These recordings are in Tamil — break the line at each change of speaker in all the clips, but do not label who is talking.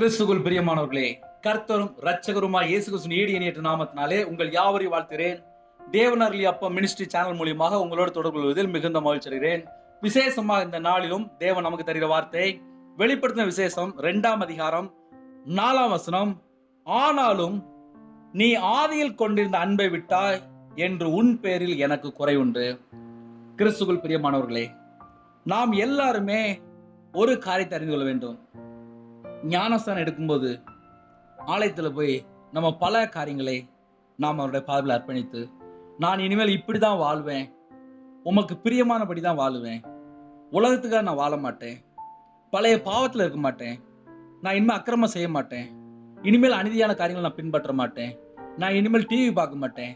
கிறிஸ்துவுக்குள் பிரியமானவர்களே, கர்த்தரும் இரட்சகருமாய் இயேசு கிறிஸ்துவின் ஈடு இணையற்ற நாமத்தினாலே உங்கள் யாவரையும் வாழ்த்துகிறேன். தேவன் அருளிய அப்பம் மினிஸ்ட்ரி சேனல் மூலியமாக உங்களோடு தொடர்பு கொள்வதில் மிகுந்த மகிழ்ச்சி அடைகிறேன். விசேஷமாக இந்த நாளிலும் தேவன் நமக்கு தருகிற வார்த்தை வெளிப்படுத்தின விசேஷம் 2ஆம் அதிகாரம் 4ஆம் வசனம். ஆனாலும் நீ ஆதியில் கொண்டிருந்த அன்பை விட்டாய் என்று உன் பேரில் எனக்கு குறை உண்டு. கிறிஸ்துவுக்குள் பிரியமானவர்களே, நாம் எல்லாருமே ஒரு காரியத்தை அறிந்து கொள்ள வேண்டும். ஞானஸ்தானம் எடுக்கும்போது ஆலயத்தில் போய் நம்ம பல காரியங்களை நாம் அவருடைய பாதையில் அர்ப்பணித்து, நான் இனிமேல் இப்படி தான் வாழ்வேன், உமக்கு பிரியமானபடி தான் வாழுவேன், உலகத்துக்காக நான் வாழ மாட்டேன், பழைய பாவத்தில் இருக்க மாட்டேன், நான் இனிமேல் அக்கிரமம் செய்ய மாட்டேன், இனிமேல் அநீதியான காரியங்களை நான் பின்பற்ற மாட்டேன், நான் இனிமேல் டிவி பார்க்க மாட்டேன்,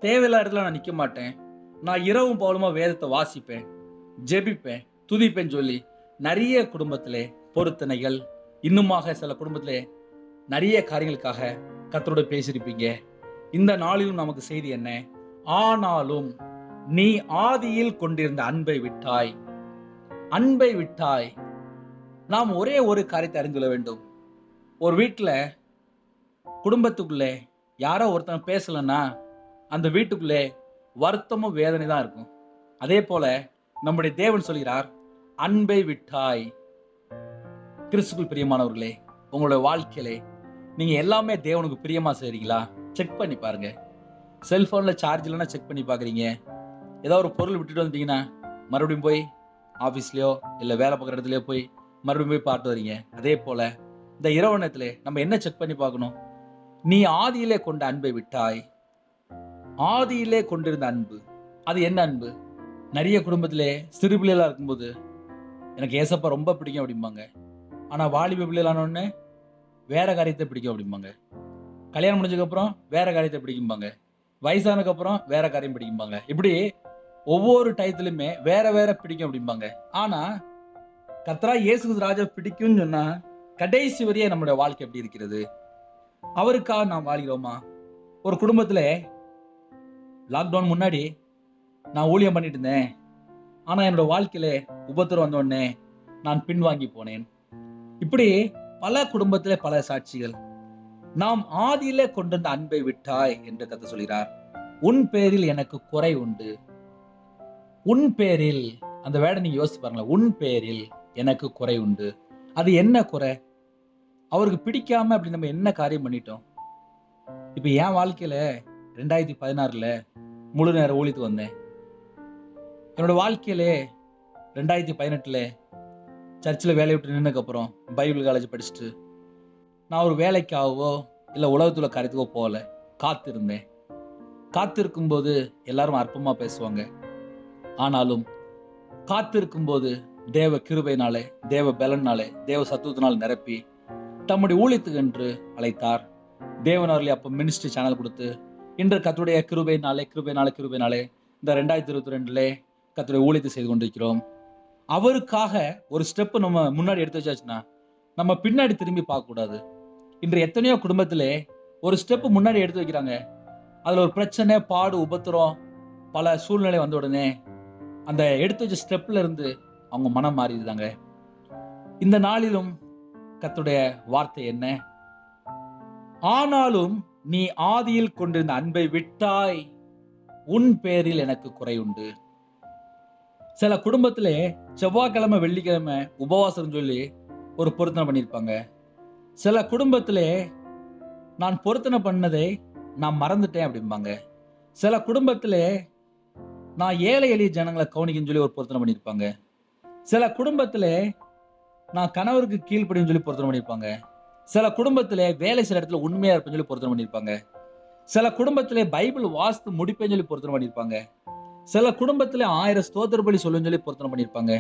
தேவையில்லாத இடத்துல நான் நிற்க மாட்டேன், நான் இரவும் பகலுமா வேதத்தை வாசிப்பேன், ஜெபிப்பேன், துதிப்பேன்னு சொல்லி நிறைய குடும்பத்திலே பொருத்தனைகள், இன்னுமாக சில குடும்பத்திலே நிறைய காரியங்களுக்காக கர்த்தரோடு பேசியிருப்பீங்க. இந்த நாளிலும் நமக்கு செய்தி என்ன? ஆனாலும் நீ ஆதியில் கொண்டிருந்த அன்பை விட்டாய். அன்பை விட்டாய். நாம் ஒரே ஒரு காரியத்தை அறிந்து கொள்ள வேண்டும். ஒரு வீட்டில் குடும்பத்துக்குள்ளே யாரோ ஒருத்தன் பேசலன்னா அந்த வீட்டுக்குள்ளே வருத்தமும் வேதனை தான் இருக்கும். அதே போல நம்முடைய தேவன் சொல்கிறார், அன்பை விட்டாய். கிறிஸ்துவுக்குள் பிரியமானவர்களே, உங்களுடைய வாழ்க்கையிலே நீங்க எல்லாமே தேவனுக்கு பிரியமா செய்றீங்களா? செக் பண்ணி பாருங்க. செல்போன்ல சார்ஜ் இல்லைன்னா செக் பண்ணி பாக்குறீங்க. ஏதோ ஒரு பொருள் விட்டுட்டு வந்தீங்கன்னா மறுபடியும் போய் ஆபீஸ்லயோ இல்ல வேலை பார்க்குற இடத்துலயோ போய் மறுபடியும் போய் பார்த்து வரீங்க. அதே போல இந்த இரவு நேரத்திலே நம்ம என்ன செக் பண்ணி பார்க்கணும்? நீ ஆதியிலே கொண்ட அன்பை விட்டாய். ஆதியிலே கொண்டிருந்த அன்பு, அது என்ன அன்பு? நிறைய குடும்பத்திலே சிறு பிள்ளைகளா இருக்கும்போது எனக்கு ஏசப்பா ரொம்ப பிடிக்கும் அப்படிம்பாங்க. ஆனா வாலிப பிள்ளைகளானோடனே வேற காரியத்தை பிடிக்கும் அப்படிம்பாங்க. கல்யாணம் முடிஞ்சதுக்கப்புறம் வேற காரியத்தை பிடிக்கும்பாங்க. வயசானதுக்கப்புறம் வேற காரியம் பிடிக்கும்பாங்க. இப்படி ஒவ்வொரு டயத்துலையுமே வேற வேற பிடிக்கும் அப்படிம்பாங்க. ஆனா கர்த்தரா இயேசு ராஜா பிடிக்கும்னு சொன்னா கடைசி வரையே நம்மளுடைய வாழ்க்கை எப்படி இருக்கிறது? அவருக்காக நாம் வாழ்கிறோமா? ஒரு குடும்பத்துல லாக்டவுன் முன்னாடி நான் ஊழியம் பண்ணிட்டு இருந்தேன். ஆனா என்னோட வாழ்க்கையில உபத்திரம் வந்த உடனே நான் பின்வாங்கி போனேன். இப்படி பல குடும்பத்திலே பல சாட்சிகள். நாம் ஆதியிலே கொண்டிருந்த அன்பை விட்டாய் என்று கர்த்தர் சொல்கிறார். உன் பேரில் எனக்கு குறை உண்டு. உன் பேரில், அந்த வேர்டை நீங்க யோசிச்சு பாருங்களேன். உன் பேரில் எனக்கு குறை உண்டு. அது என்ன குறை? அவருக்கு பிடிக்காம அப்படி நம்ம என்ன காரியம் பண்ணிட்டோம்? இப்ப என் வாழ்க்கையில 2016 முழு நேர ஊழியத்துக்கு வந்தேன். என்னோட வாழ்க்கையிலே 2018 சர்ச்சில் வேலையை விட்டு நின்னதுக்கு அப்புறம் பைபிள் காலேஜ் படிச்சுட்டு நான் ஒரு வேலைக்காகவோ இல்லை உலகத்துல காரியத்துக்கோ போகல. காத்திருந்தேன். காத்திருக்கும் போது எல்லாரும் அற்பமா பேசுவாங்க. ஆனாலும் காத்திருக்கும் போது தேவ கிருபையினாலே, தேவ பலனாலே, தேவ சத்துவத்தினால் நிரப்பி தம்முடைய ஊழியத்துக்கு என்று அழைத்தார். தேவன் அருளிய அப்பம் மினிஸ்ட்ரி சேனல் கொடுத்து இன்று கர்த்தருடைய கிருபையினாலே இந்த 2022 கர்த்தருடைய ஊழியத்தை செய்து கொண்டிருக்கிறோம். அவருக்காக ஒரு ஸ்டெப் நம்ம முன்னாடி எடுத்து வச்சாச்சுன்னா நம்ம பின்னாடி திரும்பி பார்க்க கூடாது. இன்று எத்தனையோ குடும்பத்திலே ஒரு ஸ்டெப் முன்னாடி எடுத்து வைக்கிறாங்க. அதுல ஒரு பிரச்சனை, பாடு, உபத்திரம், பல சூழ்நிலை வந்த உடனே அந்த எடுத்து வச்ச ஸ்டெப்ல இருந்து அவங்க மனம் மாறிடுறாங்க. இந்த நாளிலும் கர்த்தருடைய வார்த்தை என்ன? ஆனாலும் நீ ஆதியில் கொண்டிருந்த அன்பை விட்டாய். உன் பேரில் எனக்கு குறை உண்டு. சில குடும்பத்திலே செவ்வாய்க்கிழமை வெள்ளிக்கிழமை உபவாசம் சொல்லி ஒரு பொருத்தனை பண்ணியிருப்பாங்க. சில குடும்பத்திலே நான் பொருத்தனை பண்ணதை நான் மறந்துட்டேன் அப்படிம்பாங்க. சில குடும்பத்திலே நான் ஏழை எளிய ஜனங்களை கவனிக்கன்னு சொல்லி ஒரு பொருத்தனை பண்ணியிருப்பாங்க. சில குடும்பத்திலே நான் கணவருக்கு கீழ்ப்படின்னு சொல்லி பொருத்தனை பண்ணியிருப்பாங்க. சில குடும்பத்திலே வேலை சில இடத்துல உண்மையா இருப்பேன்னு சொல்லி பொருத்தனை பண்ணியிருப்பாங்க. சில குடும்பத்திலே பைபிள் வாசித்து முடிப்பேன்னு சொல்லி பொருத்தனை பண்ணியிருப்பாங்க. சில குடும்பத்திலே 1000 ஸ்தோத்திர பலி சொல்லுன்னு சொல்லி பொருத்தனை பண்ணியிருப்பாங்க.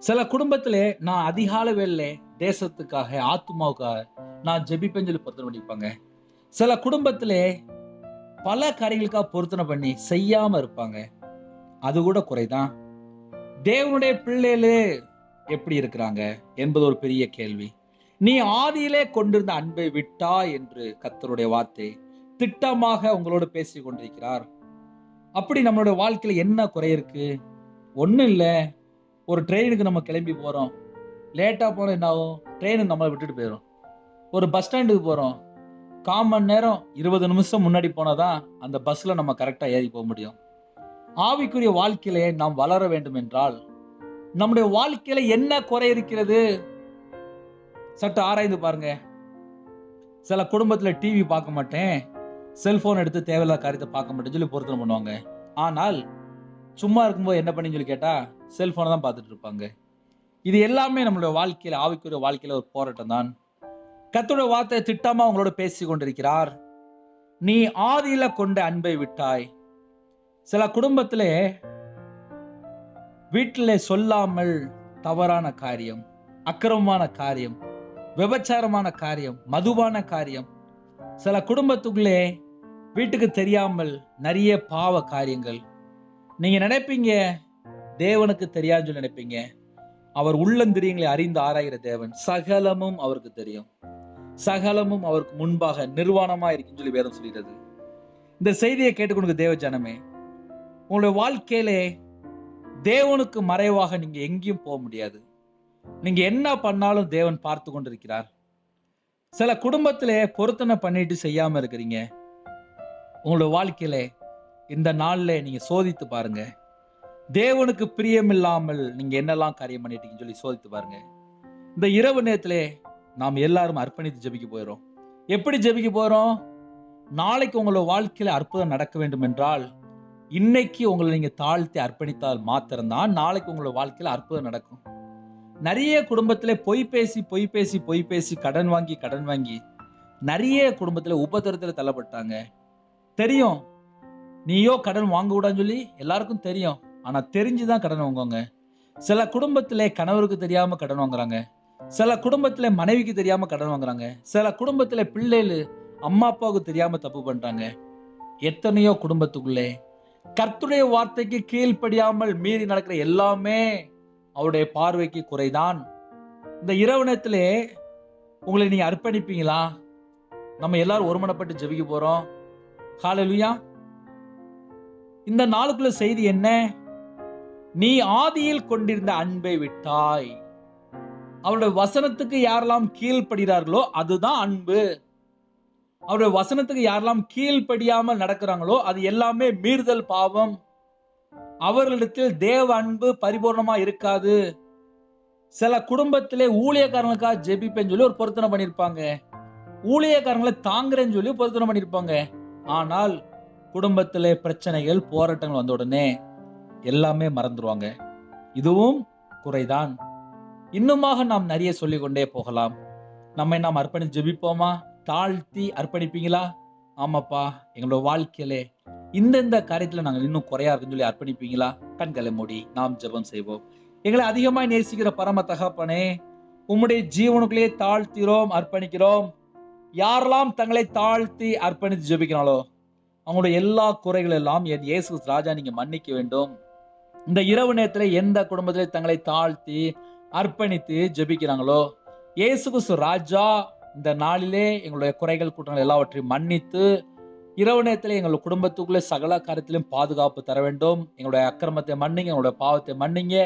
சில குடும்பத்திலே நான் அதிகாலை வேளையிலே தேசத்துக்காக, ஆத்துமாவுக்காக நான் ஜெபிப்பேன்னு சொல்லி பொருத்தனை பண்ணியிருப்பாங்க. சில குடும்பத்திலே பல காரியங்களுக்காக பொருத்தனை பண்ணி செய்யாம இருப்பாங்க. அது கூட குறைதான். தேவனுடைய பிள்ளைகளே எப்படி இருக்கிறாங்க என்பது ஒரு பெரிய கேள்வி. நீ ஆதியிலே கொண்டிருந்த அன்பை விட்டாய் என்று கர்த்தருடைய வார்த்தை திட்டமாக உங்களோடு பேசிக் கொண்டிருக்கிறார். அப்படி நம்மளுடைய வாழ்க்கையில என்ன குறை இருக்கு? ஒண்ணும் இல்ல. ஒரு ட்ரெயினுக்கு நம்ம கிளம்பி போறோம். லேட்டா போனா என்ன ஆகும்? ட்ரெயின் நம்மளை விட்டுட்டு போயிடும். ஒரு பஸ் ஸ்டாண்டுக்கு போறோம். 1/4 மணி நேரம் 20 நிமிஷம் முன்னாடி போனாதான் அந்த பஸ்ல நம்ம கரெக்டா ஏறி போக முடியும். ஆவிக்குரிய வாழ்க்கையிலே நாம் வளர வேண்டும் என்றால் நம்முடைய வாழ்க்கையில என்ன குறை இருக்கிறது? சற்று ஆராய்ந்து பாருங்க. சில குடும்பத்துல டிவி பார்க்க மாட்டேன், செல்போன் எடுத்து தேவையில்லாத காரியத்தை பார்க்க மாட்டேன்னு சொல்லி பொருத்தனை பண்ணுவாங்க. ஆனால் சும்மா இருக்கும்போது என்ன பண்ணி சொல்லி கேட்டா செல்போனை தான் பார்த்துட்டு இருப்பாங்க. இது எல்லாமே நம்மளுடைய வாழ்க்கையில, ஆவிக்குரிய வாழ்க்கையில ஒரு போராட்டம் தான். கர்த்தருடைய வார்த்தை திட்டமா உங்களோட பேசி கொண்டிருக்கிறார். நீ ஆதியில கொண்ட அன்பை விட்டாய். சில குடும்பத்திலே வீட்டிலே சொல்லாமல் தவறான காரியம், அக்கிரமமான காரியம், விபச்சாரமான காரியம், மதுபான காரியம். சில குடும்பத்துக்குள்ளே வீட்டுக்கு தெரியாமல் நிறைய பாவ காரியங்கள். நீங்க நினைப்பீங்க தேவனுக்கு தெரியாதுன்னு சொல்லி நினைப்பீங்க. அவர் உள்ளந்திரியங்களை அறிந்து ஆராய்கிற தேவன். சகலமும் அவருக்கு தெரியும். சகலமும் அவருக்கு முன்பாக நிர்வாணமா இருக்குன்னு சொல்லி வேதம் சொல்கிறது. இந்த செய்தியை கேட்டுக்கொண்டு தேவ ஜனமே, உங்களுடைய வாழ்க்கையிலே தேவனுக்கு மறைவாக நீங்க எங்கேயும் போக முடியாது. நீங்க என்ன பண்ணாலும் தேவன் பார்த்து கொண்டிருக்கிறார். சில குடும்பத்திலே பொருத்தனை பண்ணிட்டு செய்யாம இருக்கிறீங்க. உங்களுடைய வாழ்க்கையில இந்த நாள்ல நீங்க சோதித்து பாருங்க. தேவனுக்கு பிரியமில்லாமல் நீங்க என்னெல்லாம் காரியம் பண்ணிட்டீங்கன்னு சொல்லி சோதித்து பாருங்க. இந்த இரவு நேரத்திலே நாம் எல்லாரும் அர்ப்பணித்து ஜெபிக்க போயிடும். எப்படி ஜெபிக்க போறோம்? நாளைக்கு உங்களோட வாழ்க்கையில அற்புதம் நடக்க வேண்டும் என்றால் இன்னைக்கு உங்களை நீங்க தாழ்த்தி அர்ப்பணித்தால் மாத்திரம்தான் நாளைக்கு உங்களோட வாழ்க்கையில அற்புதம் நடக்கும். நிறைய குடும்பத்திலே பொய் பேசி கடன் வாங்கி நிறைய குடும்பத்துல உபத்திரத்துல தள்ளப்பட்டாங்க. தெரியும், நீயோ கடன் வாங்க கூடாதுன்னு சொல்லி எல்லாருக்கும் தெரியும். ஆனா தெரிஞ்சுதான் கடன் வாங்குவாங்க. சில குடும்பத்திலே கணவருக்கு தெரியாம கடன் வாங்குறாங்க. சில குடும்பத்திலே மனைவிக்கு தெரியாம கடன் வாங்குறாங்க. சில குடும்பத்திலே பிள்ளைகள் அம்மா அப்பாவுக்கு தெரியாம தப்பு பண்றாங்க. எத்தனையோ குடும்பத்துக்குள்ளே கர்த்தருடைய வார்த்தைக்கு கீழ்ப்படியாமல் மீறி நடக்கிற எல்லாமே அவருடைய பார்வைக்கு குறைதான். இந்த இரவு நேரத்திலே உங்களை நீங்க அர்ப்பணிப்பீங்களா? நம்ம எல்லாரும் ஒருமனப்பட்டு ஜெபிக்க போறோம். ஹல்லேலூயா. இந்த நாளுக்குள்ள செய்தி என்ன? நீ ஆதியில் கொண்டிருந்த அன்பை விட்டாய். அவருடைய வசனத்துக்கு யாரெல்லாம் கீழ்ப்படுகிறார்களோ அதுதான் அன்பு. அவருடைய வசனத்துக்கு யாரெல்லாம் கீழ்ப்படியாமல் நடக்கிறாங்களோ அது எல்லாமே மீறுதல் பாவம். அவர்களிடத்தில் தேவ அன்பு பரிபூர்ணமா இருக்காது. சில குடும்பத்திலே ஊழியக்காரங்களுக்காக ஜெபிப்பேன்னு சொல்லி ஒரு பொருத்தனை பண்ணிருப்பாங்க. ஊழியக்காரங்களை தாங்குறேன்னு சொல்லி பொருத்தனை பண்ணிருப்பாங்க. ஆனால் குடும்பத்திலே பிரச்சனைகள், போராட்டங்கள் வந்த உடனே எல்லாமே மறந்துடுவாங்க. இதுவும் குறைதான். இன்னுமாக நாம் நிறைய சொல்லிக்கொண்டே போகலாம். நம்மை நாம் அர்ப்பணித்து ஜெபிப்போமா? தாழ்த்தி அர்ப்பணிப்பீங்களா? ஆமாப்பா, எங்களோட வாழ்க்கையிலே இந்த காரியத்துல நாங்கள் இன்னும் குறையா இருக்குன்னு சொல்லி அர்ப்பணிப்பீங்களா? கண்களை மூடி நாம் ஜெபம் செய்வோம். எங்களை அதிகமாய் நேசிக்கிற பரம தகப்பனே, உம்முடைய ஜீவனுக்குள்ளே தாழ்த்திரோம், அர்ப்பணிக்கிறோம். யாரெல்லாம் தங்களை தாழ்த்தி அர்ப்பணித்து ஜெபிக்கிறாங்களோ அவங்களுடைய எல்லா குறைகள் எல்லாம் என் இயேசு ராஜா நீங்க மன்னிக்க வேண்டும். இந்த இரவு நேரத்துல எந்த குடும்பத்திலே தங்களை தாழ்த்தி அர்ப்பணித்து ஜெபிக்கிறாங்களோ இயேசு கிறிஸ்து ராஜா இந்த நாளிலே எங்களுடைய குறைகள் குற்றங்கள் எல்லாவற்றையும் மன்னித்து இரவு நேரத்திலே எங்கள் குடும்பத்துக்குள்ளே சகல காரியத்திலும் பாதுகாப்பு தர வேண்டும். எங்களுடைய அக்கிரமத்தை மன்னிங்க, எங்களுடைய பாவத்தை மன்னிங்க,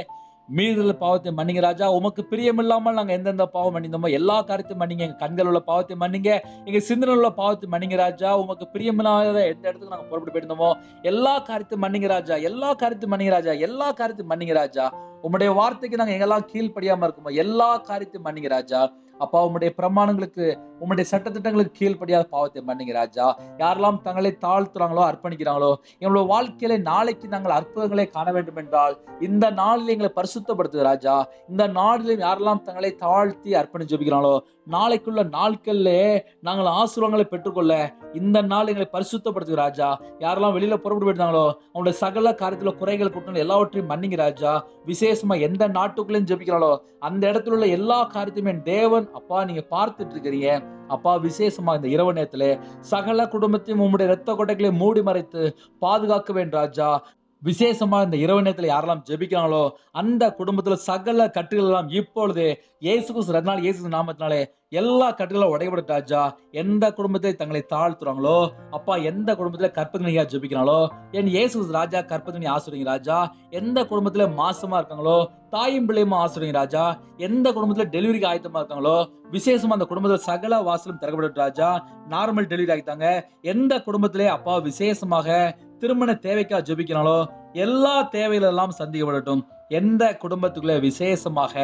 மீறுதல் பாவத்தை மன்னிங்க ராஜா. உமக்கு பிரியமில்லாமல் நாங்க எந்தெந்த பாவம் மன்னிந்தோமோ எல்லா காரியத்தையும் மன்னிங்க. எங்க கண்கள் உள்ள பாவத்தை மன்னிங்க, எங்க சிந்தனை உள்ள பாவத்தை மன்னிங்க ராஜா. உமக்கு பிரியமில்லாத எந்த இடத்துக்கு நாங்க புறப்பட்டு போயிருந்தோமோ எல்லா காரியத்தையும் மன்னிங்க ராஜா, எல்லா காரியத்தையும் மன்னிங்க ராஜா, எல்லா காரியத்தையும் மன்னிங்க ராஜா. உம்முடைய வார்த்தைக்கு நாங்க எங்கெல்லாம் கீழ்ப்படியாம இருக்குமோ எல்லா காரியத்தையும் மன்னிங்க ராஜா. அப்பா, உம்முடைய பிரமாணங்களுக்கு, உம்முடைய சட்டத்திட்டங்களுக்கு கீழ்ப்படியாத பாவத்தை மன்னிங்க ராஜா. யாரெல்லாம் தங்களை தாழ்த்துறாங்களோ, அர்ப்பணிக்கிறாங்களோ, எங்களோட வாழ்க்கையில நாளைக்கு நாங்கள் அற்புதங்களை காண வேண்டும் என்றால் இந்த நாளில் எங்களை பரிசுத்தப்படுத்துது ராஜா. இந்த நாளிலும் யாரெல்லாம் தங்களை தாழ்த்தி அர்ப்பணிச்சு ஜெபிக்கிறாங்களோ நாளைக்குள்ள நாட்கள்ல நாங்கள் ஆசீர்வாதங்களை பெற்றுக்கொள்ள இந்த நாள் எங்களை பரிசுத்தப்படுத்துது ராஜா. யாரெல்லாம் வெளியில புறப்பட்டு போயிருந்தாங்களோ அவங்களுடைய சகல காரியத்துல குறைகள் குற்றங்கள் எல்லாவற்றையும் மன்னிங்க ராஜா. விசேஷமா எந்த நாட்டுக்குள்ளேயும் ஜெபிக்கிறாங்களோ அந்த இடத்துல உள்ள எல்லா காரியத்தையுமே தேவன் அப்பா நீங்க பார்த்துட்டு இருக்கிறீங்க. அப்பா, விசேஷமா இந்த இரவு நேரத்துல சகல குடும்பத்தையும் உம்முடைய இரத்த கொட்டைகளை மூடி மறைத்து பாதுகாக்க வேண்டும் ராஜா. விசேஷமா இந்த இரவு நேரத்துல யாரெல்லாம் ஜெபிக்கிறாங்களோ அந்த குடும்பத்துல சகல கட்டுகள் எல்லாம் இப்பொழுது இயேசு கிறிஸ்து நாமத்தினாலே எல்லா கட்டுகளும் உடைபடட்டும் ராஜா. எந்த குடும்பத்தை தங்களை தாழ்த்துறாங்களோ அப்பா, எந்த குடும்பத்துல கற்பனையா ஜெபிக்கிறாங்களோ என் இயேசு ராஜா கற்பனை ஆசிரியங்க ராஜா. எந்த குடும்பத்துல மாசமா இருக்காங்களோ தாயும் பிள்ளையுமா ஆசிரியங்க ராஜா. எந்த குடும்பத்துல டெலிவரிக்கு ஆயத்தமா இருக்காங்களோ விசேஷமா அந்த குடும்பத்துல சகல வாசலும் திறக்கப்படட்டும் ராஜா. நார்மல் டெலிவரி ஆகிட்டாங்க. எந்த குடும்பத்திலே அப்பா விசேஷமாக திருமண தேவைக்கா ஜெபிக்கிறாங்களோ எல்லா தேவைகள் எல்லாம் சந்திக்கப்படட்டும். எந்த குடும்பத்துக்குள்ள விசேஷமாக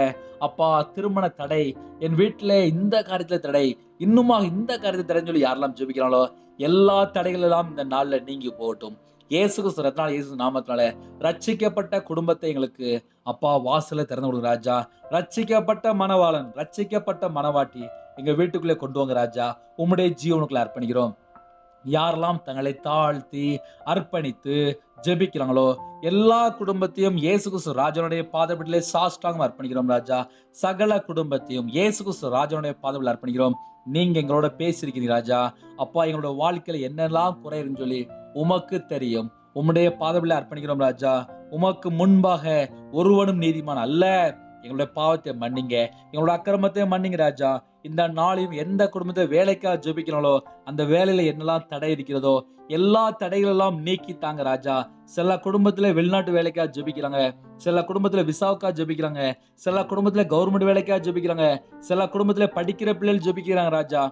அப்பா திருமண தடை, என் வீட்டுல இந்த காரியத்துல தடை, இன்னுமாக இந்த காரியத்தை தடைன்னு சொல்லி யாரெல்லாம் ஜெபிக்கிறாங்களோ எல்லா தடைகள் எல்லாம் இந்த நாள்ல நீங்கி போகட்டும். இயேசு கிறிஸ்து ரத்னால இயேசு நாமத்தினால ரட்சிக்கப்பட்ட குடும்பத்தை எங்களுக்கு அப்பா வாசல திறந்து கொடுங்க ராஜா. ரட்சிக்கப்பட்ட மணவாளன், ரட்சிக்கப்பட்ட மணவாட்டி எங்க வீட்டுக்குள்ளே கொண்டு வாங்க ராஜா. உம்முடைய ஜீவனுக்குள்ள அர்ப்பணிக்கிறோம். யாரெல்லாம் தங்களை தாழ்த்தி அர்ப்பணித்து ஜெபிக்கிறாங்களோ எல்லா குடும்பத்தையும் இயேசு கிறிஸ்து ராஜனுடைய பாதபடியிலே சாஷ்டாங்கமா அர்ப்பணிக்கிறோம் ராஜா. சகல குடும்பத்தையும் இயேசு கிறிஸ்து ராஜனுடைய பாதபடியில் அர்ப்பணிக்கிறோம். நீங்க எங்களோட பேசியிருக்கிறீங்க ராஜா. அப்பா, எங்களோட வாழ்க்கையில என்னெல்லாம் குறைன்னு சொல்லி உமக்கு தெரியும். உம்முடைய பாதபடியில் அர்ப்பணிக்கிறோம் ராஜா. உமக்கு முன்பாக ஒருவனும் நீதிமான் அல்ல. எங்களுடைய பாவத்தை மன்னிங்க, எங்களோட அக்கிரமத்தை மன்னிங்க ராஜா. இந்த நாளையும் எந்த குடும்பத்தை வேலைக்காக ஜெபிக்கிறாங்களோ அந்த வேலையில என்னெல்லாம் தடை இருக்கிறதோ எல்லா தடைகள் எல்லாம் நீக்கித்தாங்க ராஜா. சில குடும்பத்துல வெளிநாட்டு வேலைக்காக ஜெபிக்கிறாங்க, சில குடும்பத்துல விசாவுக்காக ஜெபிக்கிறாங்க, சில குடும்பத்துல கவர்மெண்ட் வேலைக்காக ஜெபிக்கிறாங்க, சில குடும்பத்துல படிக்கிற பிள்ளைகள் ஜெபிக்கிறாங்க ராஜா.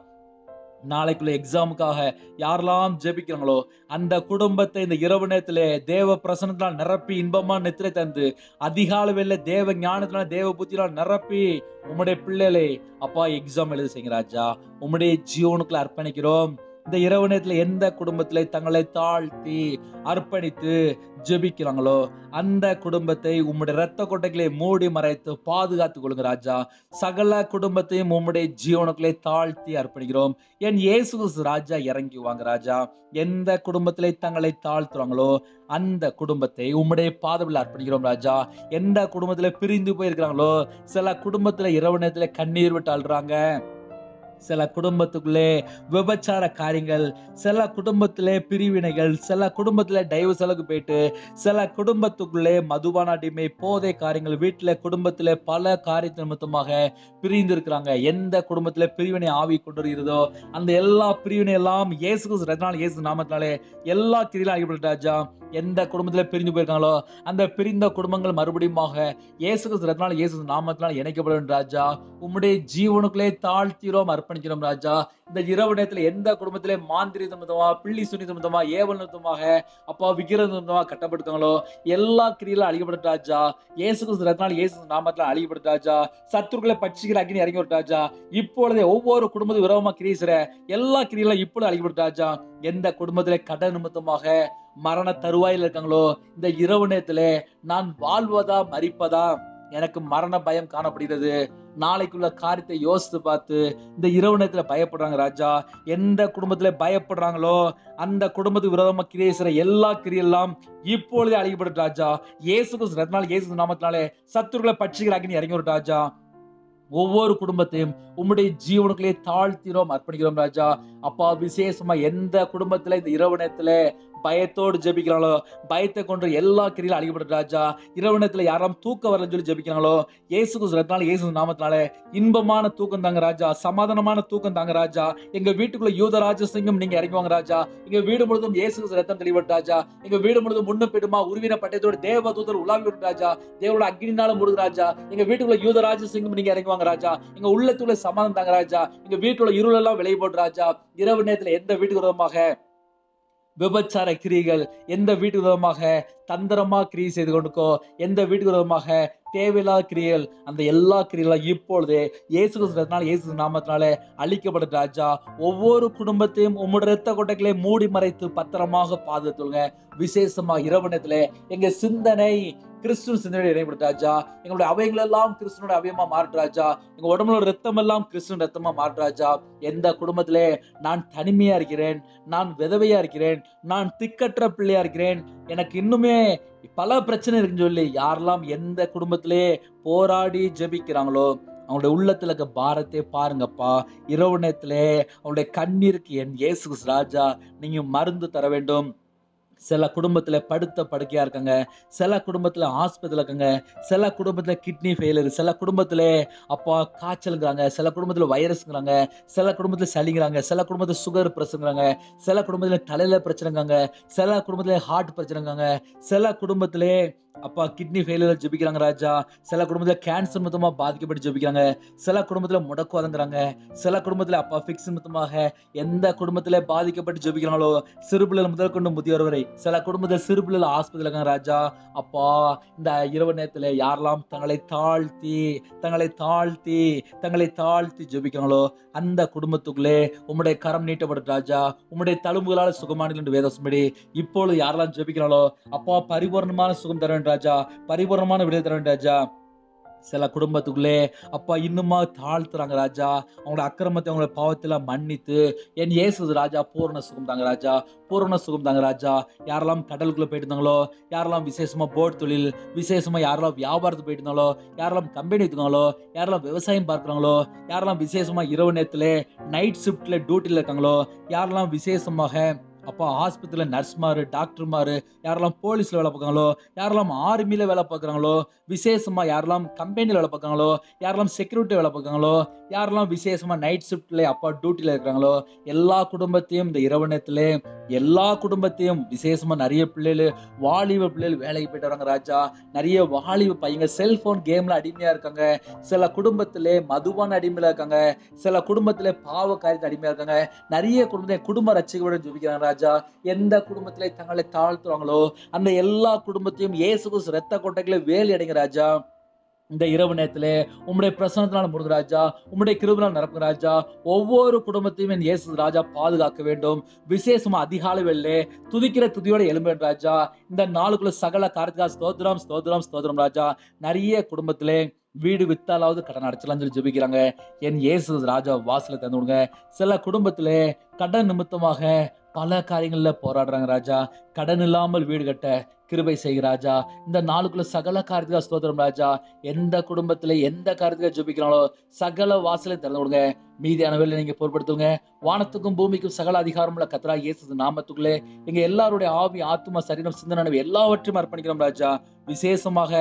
நாளைக்குள்ள எக்ஸாமுக்காக யாரெல்லாம் ஜெபிக்கிறாங்களோ அந்த குடும்பத்தை இந்த இரவு நேரத்திலே தேவ பிரசன்னத்தினால் நிரப்பி இன்பமா நித்திரை தந்து அதிகாலையில தேவ ஞானத்தினால் தேவ புத்தியால் நிரப்பி உம்முடைய பிள்ளைகளை அப்பா எக்ஸாம் எழுத செய்யுங்க ராஜா. உம்முடைய ஜீவனுக்குள்ள அர்ப்பணிக்கிறோம். இந்த இரவு நேரத்துல எந்த குடும்பத்திலே தங்களை தாழ்த்தி அர்ப்பணித்து ஜெபிக்கிறாங்களோ அந்த குடும்பத்தை உம்முடைய இரத்த கொட்டைகளை மூடி மறைத்து பாதுகாத்துக் கொள்ளுங்க ராஜா. சகல குடும்பத்தையும் உம்முடைய ஜீவனுக்குள்ளே தாழ்த்தி அர்ப்பணிக்கிறோம். என் இயேசு கிறிஸ்து ராஜா இறங்கி வாங்க ராஜா. எந்த குடும்பத்திலே தங்களை தாழ்த்துறாங்களோ அந்த குடும்பத்தை உம்முடைய பாதத்தில் அர்ப்பணிக்கிறோம் ராஜா. எந்த குடும்பத்திலே பிரிந்து போயிருக்கிறாங்களோ, சில குடும்பத்துல இரவு நேரத்துல கண்ணீர் விட்டு அழுறாங்க, சில குடும்பத்துக்குள்ளே விபச்சார காரியங்கள், சில குடும்பத்திலே பிரிவினைகள், சில குடும்பத்திலே டைவர்ஸ் அளவுக்கு போயிட்டு, சில குடும்பத்துக்குள்ளே மதுபான அடிமை, போதை காரியங்கள், வீட்டுல குடும்பத்திலே பல காரியத்து நிமித்தமாக பிரிந்து இருக்கிறாங்க. எந்த குடும்பத்திலே பிரிவினை ஆவி கொண்டு வருகிறதோ அந்த எல்லா பிரிவினை எல்லாம் இயேசு கிறிஸ்து இயேசு நாமத்தினாலே எல்லா கிரியிலும் ஆகிவிட்டு ராஜா. எந்த குடும்பத்திலே பிரிந்து போயிருக்காங்களோ அந்த பிரிந்த குடும்பங்கள் மறுபடியும் இயேசு கிறிஸ்து இயேசு நாமத்தினால் இணைக்கப்பட வேண்டும் ராஜா. உம்முடைய ஜீவனுக்குள்ளே தாழ்த்திரோம் அர்ப்பணிக்கிறோம் ராஜா. இந்த இரவு நேரத்துல எந்த குடும்பத்திலே மாந்திரி நிமித்தமா, பிள்ளி சுனி நிமித்தமா, ஏவல் நிமித்தமாக அப்பா விக்கிர நிமித்தமா கட்டப்படுத்தாங்களோ எல்லா கிரியிலும் அழிக்கப்பட்ட ராஜா. இயேசு கிறிஸ்து இயேசு நாமத்தில அழிக்கப்பட்ட ராஜா. சத்துருக்களை பட்சிக்கிற அக்னி இறங்கி விட்ட ராஜா. இப்பொழுதே ஒவ்வொரு குடும்பத்துக்கு விரோதமா கிரீசுற எல்லா கிரியிலும் இப்பொழுது அழிக்கப்பட்ட ராஜா. எந்த குடும்பத்திலே கடன் நிமித்தமாக மரண தருவாயில் இருக்காங்களோ இந்த இரவு நேரத்துல நான் வாழ்வதா மரிப்பதா, எனக்கு மரண பயம் காணப்படுகிறது, நாளைக்குள்ள காரியத்தை யோசித்து பார்த்து இந்த இரவு நேரத்துல பயப்படுறாங்க ராஜா. எந்த குடும்பத்துல பயப்படுறாங்களோ அந்த குடும்பத்துக்கு விரோதமா கிரியை செய்ற எல்லா கிரியெல்லாம் இப்பொழுதே அழிக்கப்படும் ராஜா. இயேசு கிறிஸ்து இயேசு நாமத்தினாலே சத்துருக்களை பட்சிக்கிற அக்னி இறங்கி வரும் ராஜா. ஒவ்வொரு குடும்பத்தையும் உம்முடைய ஜீவனுக்குள்ளே தாழ்த்தினோம் அர்ப்பணிக்கிறோம் ராஜா. அப்பா, விசேஷமா எந்த குடும்பத்துல இந்த இரவு நேரத்துல பயத்தோடு ஜெபிக்கிறாங்களோ, பயத்தை கொண்டு எல்லா கிரியிலும் அழிக்கப்பட்ட ராஜா. இரவு நேரத்துல யாரும் தூக்க வரலன்னு சொல்லி ஜெபிக்கிறாங்களோ இயேசு கிறிஸ்து இயேசு நாமத்தினால இன்பமான தூக்கம் தாங்க ராஜா, சமாதானமான தூக்கம் தாங்க ராஜா. எங்க வீட்டுக்குள்ள யூத ராஜ சிங்கம் நீங்க இறங்குவாங்க ராஜா. எங்க வீடு முழுதும் இயேசு கிறிஸ்து ரத்தம் தெளிவட்ட ராஜா. எங்க வீடு முழுதும் முன்ன பெடுமா உருவின பட்டயத்தோடு தேவ தூதர் உலாவி விட்டு ராஜா. தேவனோட அக்னினால முடுது ராஜா. எங்க வீட்டுக்குள்ள யூத ராஜ சிங்கம் நீங்க இறங்குவாங்க ராஜா. எங்க உள்ளத்துள்ள சமாதானம் தாங்க ராஜா. எங்க வீட்டுல இருள் எல்லாம் விலை போட்டு ராஜா. இரவு நேரத்துல எந்த வீட்டுக்கு விரோதமாக விபச்சார கிரிகள், எந்த வீட்டுக்கு விரோதமாக தந்திரமா கிரியை செய்து கொண்டுக்கோ, எந்த வீட்டுக்கு விரோதமாக தேவையில்லாத கிரியல், அந்த எல்லா கிரியெல்லாம் இப்பொழுதே இயேசு கிறிஸ்து இயேசு நாமத்தினாலே அழிக்கப்பட்ட ராஜா. ஒவ்வொரு குடும்பத்தையும் உம்முடைய இரத்த கொட்டைகளை மூடி மறைத்து பத்திரமாக பாதுகாத்துங்க. விசேஷமா இரவு நேரத்திலே எங்க சிந்தனை கிறிஸ்துவ சிந்தனை இடைப்படுத்த ராஜா. எங்களுடைய அவைகள் எல்லாம் கிறிஸ்துவனுடைய அவயமா மாற்று ராஜா. எங்க உடம்புல ரத்தம் எல்லாம் கிறிஸ்துவ ரத்தமா மாற்று ராஜா. எந்த குடும்பத்திலே நான் தனிமையா இருக்கிறேன், நான் விதவையா இருக்கிறேன், நான் திக்கற்ற பிள்ளையா இருக்கிறேன், எனக்கு இன்னுமே பல பிரச்சனை இருக்குன்னு சொல்லி யாரெல்லாம் எந்த குடும்பத்திலே போராடி ஜெபிக்கிறாங்களோ அவங்களுடைய உள்ளத்துல இருக்க பாரத்தை பாருங்கப்பா. இரவு நேரத்திலே அவங்களுடைய கண்ணீருக்கு என் இயேசு ராஜா நீங்க மருந்து தர வேண்டும். சில குடும்பத்துல படுத்த படுக்கையா இருக்காங்க, சில குடும்பத்துல ஆஸ்பத்திரியில இருக்காங்க, சில குடும்பத்துல கிட்னி ஃபெயிலியர், சில குடும்பத்துல அப்பா காய்ச்சல்ங்கிறாங்க, சில குடும்பத்துல வைரஸ்ங்கிறாங்க, சில குடும்பத்துல சளிங்கிறாங்க, சில குடும்பத்துல சுகர் பிரச்சனைங்கிறாங்க, சில குடும்பத்துல தலையில பிரச்சனைங்காங்க, சில குடும்பத்துல ஹார்ட் பிரச்சனைங்காங்க, சில குடும்பத்திலே அப்பா கிட்னி ஃபெயிலியர் ஜெபிக்கிறாங்க ராஜா, சில குடும்பத்துல கேன்சர் நிமித்தமா பாதிக்கப்பட்டு ஜெபிக்கிறாங்க, சில குடும்பத்துல முடக்குவாதங்கிறாங்க, சில குடும்பத்துல அப்பா ஃபிக்ஸ் நிமித்தமாக எந்த குடும்பத்துல பாதிக்கப்பட்டு ஜெபிக்கிறாங்களோ சிறு பிள்ளைகள் முதல் கொண்டு முதியோர் வரை சில குடும்பத்துல சிறு பிள்ளைகள் ஆஸ்பத்திரியில இருக்காங்க ராஜா. அப்பா இந்த இரவு நேரத்துல யாரெல்லாம் தங்களை தாழ்த்தி ஜெபிக்கிறாங்களோ அந்த குடும்பத்துக்குள்ளே உம்முடைய கரம் நீட்டப்படும் ராஜா. உம்முடைய தழும்புகளால் சுகமானீர்கள் என்று வேதம் சொல்லும்படி இப்பொழுது யாரெல்லாம் ஜெபிக்கிறாங்களோ அப்பா பரிபூர்ணமான சுகம் தர வேண்டும் ராஜா, பரிபூர்ணமான விடுதலை தர வேண்டும் ராஜா. சில குடும்பத்துக்குள்ளே அப்பா இன்னுமா தாழ்த்துறாங்க ராஜா, அவங்களோட அக்கிரமத்தை அவங்களோட பாவத்தெல்லாம் மன்னித்து என் இயேசு ராஜா பூரண சுகம் தாங்க ராஜா, பூரண சுகம் தாங்க ராஜா. யாரெல்லாம் கடலுக்குள்ள போயிட்டு இருந்தாங்களோ, யாரெல்லாம் விசேஷமா போட் தொழில், விசேஷமா யாரெல்லாம் வியாபாரத்துக்கு போயிட்டு இருந்தாங்களோ, யாரெல்லாம் கம்பெனி வச்சுக்காங்களோ, யாரெல்லாம் விவசாயம் பார்க்குறாங்களோ, யாரெல்லாம் விசேஷமா இரவு நேரத்துல நைட் ஷிப்ட்ல டியூட்டில இருக்காங்களோ, யாரெல்லாம் விசேஷமாக அப்பா ஆஸ்பத்திரியில நர்ஸ்மாரு டாக்டர்மாரு, யாரெல்லாம் போலீஸ்ல வேலை பார்க்கறாங்களோ, யாரெல்லாம் ஆர்மியில வேலை பார்க்கறாங்களோ, விசேஷமா யாரெல்லாம் கம்பெனில வேலை பார்க்கறாங்களோ, யாரெல்லாம் செக்யூரிட்டி வேலை பார்க்கறாங்களோ, யாரெல்லாம் விசேஷமா நைட் ஷிப்ட்ல அப்பா டியூட்டில இருக்கிறாங்களோ எல்லா குடும்பத்தையும் இந்த இரவு நேரத்திலே எல்லா குடும்பத்தையும் விசேஷமா நிறைய பிள்ளைகள் வாலிப பிள்ளைகள் வேலைக்கு போயிட்டு வராங்க ராஜா. நிறைய வாலிப பையங்க செல்போன் கேம்ல அடிமையா இருக்காங்க, சில குடும்பத்திலே மதுபான அடிமையில இருக்காங்க, சில குடும்பத்திலே பாவ காரியத்தை அடிமையா இருக்காங்க, நிறைய குடும்ப ரட்சிக்கப்பட ஜெபிக்கிறாங்க ராஜா. எந்த குடும்பத்திலே தங்களை தாழ்த்துறாங்களோ அந்த எல்லா குடும்பத்தையும் இயேசு கிறிஸ்து இரத்த கொட்டைகளை வேலி அடைங்க ராஜா. இந்த இரவு நேரத்திலே உம்முடைய பிரசன்னத்தினால முருங்க ராஜா, உம்முடைய கிருபையால் நிரப்புங்க ராஜா. ஒவ்வொரு குடும்பத்தையும் என் இயேசு ராஜா பாதுகாக்க வேண்டும். விசேஷமா அதிகாலை வேளையிலே துதிக்கிற துதியோட எழும்ப ராஜா. இந்த நாளுக்குள்ள சகல காரியத்துக்காக ஸ்தோத்திரம் ஸ்தோத்திரம் ஸ்தோத்திரம் ராஜா. நிறைய குடும்பத்திலே வீடு வித்தாலாவது கடன் அடைச்சலாம் சொல்லி ஜெபிக்கிறாங்க. என் இயேசு ராஜா வாசல தந்து விடுங்க. சில குடும்பத்திலே கடன் நிமித்தமாக பல காரியங்கள்ல போராடுறாங்க ராஜா. கடன் இல்லாமல் வீடு கட்ட கிருபை செய்கிற ராஜா. இந்த நாளுக்குள்ள சகல காரியத்துக்காக ஸ்தோத்திரம் ராஜா. எந்த குடும்பத்துல எந்த காரியத்துக்காக ஜெபிக்கிறாங்களோ சகல வாசலை திறந்து விடுங்க. மீதியான வேலை நீங்க பொறுப்படுத்துங்க. வானத்துக்கும் பூமிக்கும் சகல அதிகாரமுள்ள கர்த்தராகிய இயேசு நாமத்துக்குள்ளே எங்க எல்லாருடைய ஆவி ஆத்துமா சரீரம் சிந்தனை எல்லாவற்றையும் அர்ப்பணிக்கிறோம் ராஜா. விசேஷமாக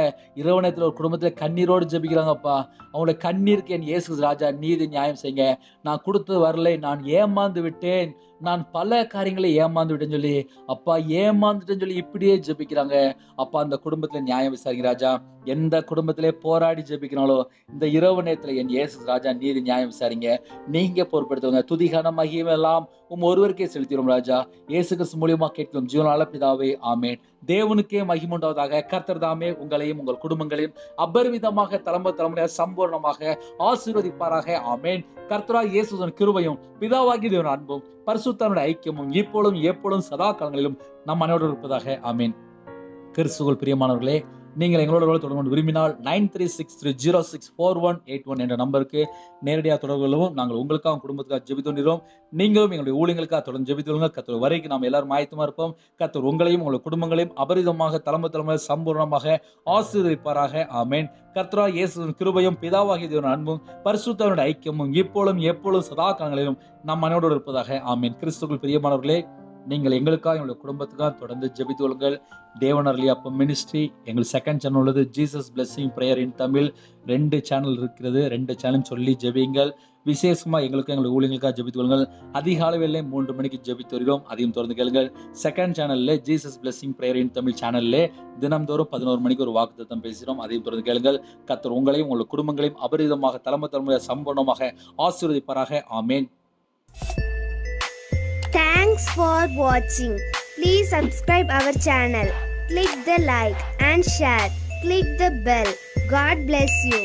இரவு நேரத்தில் ஒரு குடும்பத்துல கண்ணீரோடு ஜெபிக்கிறாங்கப்பா. அவங்களுடைய கண்ணீருக்கு என் இயேசு ராஜா நீதி நியாயம் செய்யுங்க. நான் கொடுத்தது வரலை, நான் ஏமாந்து விட்டேன், நான் பல காரியங்களை ஏமாந்து விட்டேன்னு சொல்லி அப்பா ஏமாந்துட்டேன்னு சொல்லி இப்படியே ஜெபிக்கிறாங்க அப்பா. அந்த குடும்பத்துல நியாயம் விசாரிங்க ராஜா. எந்த குடும்பத்திலே போராடி ஜெபிக்கிறாங்களோ இந்த இரவு நேரத்துல என் இயேசு ராஜா நீதி நியாயம் விசாரிங்க. நீங்க பொறுப்படுத்துவங்க. துதிகான மகிமை எல்லாம் ஒருவருக்கே செலுத்திடும் ராஜா. இயேசு கிறிஸ்து மூலியமா கேட்கும் ஜீவனால பிதாவே ஆமென். தேவனுக்கே மகிமை உண்டாவதாக. கர்த்தர் தாமே உங்களையும் உங்கள் குடும்பங்களையும் அபரிவிதமாக தலைமுறையாக சம்பூர்ணமாக ஆசீர்வதிப்பாராக ஆமென். கர்த்தராகிய இயேசுவின் கிருபையும் பிதாவாகிய தேவனுடைய அன்பும் பரிசுத்தனுடைய ஐக்கியமும் இப்பொழுதும் எப்பொழுதும் சதா காலங்களிலும் நம் அனைவரோடு இருப்பதாக ஆமென். கிறிஸ்துவுக்குள் பிரியமானவர்களே, நீங்கள் எங்களோட தொடர்பு கொண்டு விரும்பினால் 9363064181 என்ற நம்பருக்கு நேரடியாக தொடர்பு கொள்ளவும். நாங்கள் உங்களுக்காக குடும்பத்துக்காக ஜெபித்துள்ளோம். நீங்களும் எங்களுடைய ஊழியங்களுக்காக தொடர்ந்து ஜெபித்துள்ளுங்க. கர்த்தர் வரைக்கும் நாம் எல்லாரும் ஆயத்தமா இருப்போம். கர்த்தர் உங்களையும் உங்களுடைய குடும்பங்களையும் அபரிதமாக தலைமுறை சம்பூர்ணமாக ஆசீர்வதிப்பாராக ஆமென். கர்த்தராகிய இயேசுவின் கிருபையும் பிதாவாகிய தேவனுடைய அன்பும் பரிசுத்தனுடைய ஐக்கியமும் இப்பொழுதும் எப்பொழுதும் சதா காலங்களிலும் நம் அனைவரோடு இருப்பதாக ஆமென். கிறிஸ்துவுக்குள் பிரியமானவர்களே, நீங்கள் எங்களுக்காக எங்களுடைய குடும்பத்துக்காக தொடர்ந்து ஜெபித்து கொள்ளுங்கள். தேவன் அருளிய அப்பம் மினிஸ்ட்ரி எங்கள் செகண்ட் சேனல் உள்ளது. ஜீசஸ் பிளெஸிங் பிரேயர் இன் தமிழ் 2 சேனல் இருக்கிறது. 2 சேனலும் சொல்லி ஜெபியுங்கள். விசேஷமா எங்களுக்கு எங்களுடைய ஊழியங்களுக்காக ஜெபித்து கொள்ளுங்கள். அதிகாலையிலே 3 மணிக்கு ஜெபித்து வருகிறோம். அதையும் தொடர்ந்து கேளுங்கள். செகண்ட் சேனல்ல ஜீசஸ் பிளெஸிங் பிரேயர் இன் தமிழ் சேனல்ல தினம்தோறும் 11 மணிக்கு ஒரு வாக்குத்தத்தம் பேசுகிறோம். அதையும் தொடர்ந்து கேளுங்கள். கர்த்தர் உங்களையும் உங்களுடைய குடும்பங்களையும் அபரிதமாக தலைமுறை சம்பூர்ணமாக ஆசீர்வதிப்பாராக ஆமென்.
Thanks for watching. Please subscribe our channel. Click the like and share. Click the bell. God bless you.